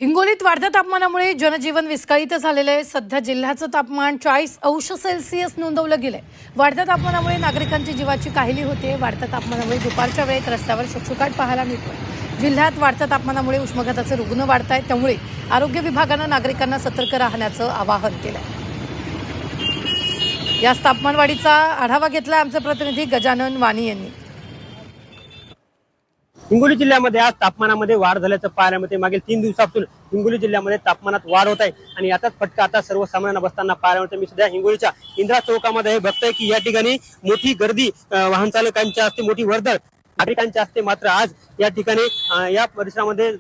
हिंगोलीत वाढत्या तापमानामुळे जनजीवन विस्कळीत झालेलं आहे। सध्या जिल्ह्याचं तापमान 40°C नोंदवलं गेलंय। वाढत्या तापमानामुळे नागरिकांची जीवाची काहिली होते। वाढत्या तापमानामुळे दुपारच्या वेळेत रस्त्यावर शुकशुकाट पाहायला मिळतोय। जिल्ह्यात वाढत्या तापमानामुळे उष्माघाताचे रुग्ण वाढत आहेत, त्यामुळे आरोग्य विभागानं नागरिकांना सतर्क राहण्याचं आवाहन केलंय। या तापमान वाढीचा आढावा घेतला आमचे प्रतिनिधी गजानन वाणी यांनी। हिंगोली जिल्ह्यामध्ये आज तापमानामध्ये वाढ झाल्याचं पाहायला मिळते। मागील 3 दिवसापासून हिंगोली जिल्ह्यामध्ये तापमानात वाढ होत आहे आणि याचाच फटका आता सर्वसामान्यांना बसताना पाहायला मिळते। मी सध्या हिंगोलीच्या इंदिरा चौकामध्ये बघतोय की या ठिकाणी मोठी गर्दी वाहन चालकांची असते, मोठी वर्दळ नागरिकांची असते। मात्र आज या ठिकाणी या परिसरामध्ये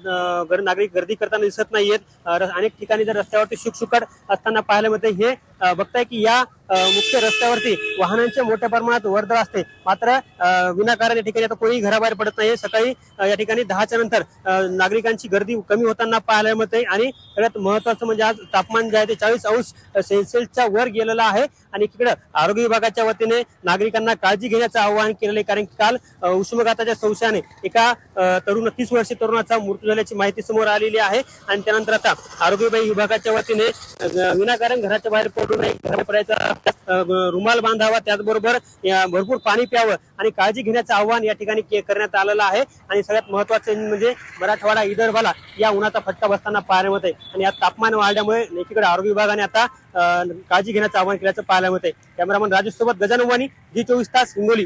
नागरिक गर्दी करताना दिसत नाहीयेत। अनेक ठिकाणी जर रस्त्यावरती शुकशुकाट असताना पाहायला मिळते। हे बघताय की या मुख्य रस्त्यावरती वाहनांच्या मोठ्या प्रमाणात वर्दळ असते, मात्र विनाकारण या ठिकाणी आता कोणी घराबाहेर पडत नाही। सकाळी या ठिकाणी 10च्या नंतर नागरिकांची गर्दी कमी होताना पाहायला मिळते आणि सगळ्यात महत्वाचं म्हणजे आज तापमान जे आहे ते 40°C वर गेलेलं आहे। आणि इकडे आरोग्य विभागाच्या वतीने नागरिकांना काळजी घेण्याचं आवाहन केलेलं आहे, कारण की काल उष्माघाताच्या संशयाने एका 30 वर्षीय तरुणाचा मृत्यू झाल्याची माहिती समोर आलेली आहे। आणि त्यानंतर आता आरोग्य विभागाच्या वतीने विनाकारण घराच्या बाहेर पडू नये, घराबाहेर पडायचा रुमाल बांधावा, त्याचबरोबर भरपूर पाणी प्यावं आणि काळजी घेण्याचं आवाहन या ठिकाणी करण्यात आलेलं आहे। आणि सगळ्यात महत्वाचं म्हणजे मराठवाडा विदर्भाला या उन्हाचा फटका बसताना पाहायला मिळतंय आणि या तापमान वाढल्यामुळे एकीकडे आरोग्य विभागाने आता काळजी घेण्याचं आवाहन केल्याचं पाहायला मिळतंय। कॅमेरामन राजेश सोबत गजानन वाणी, G24 तास, हिंगोली।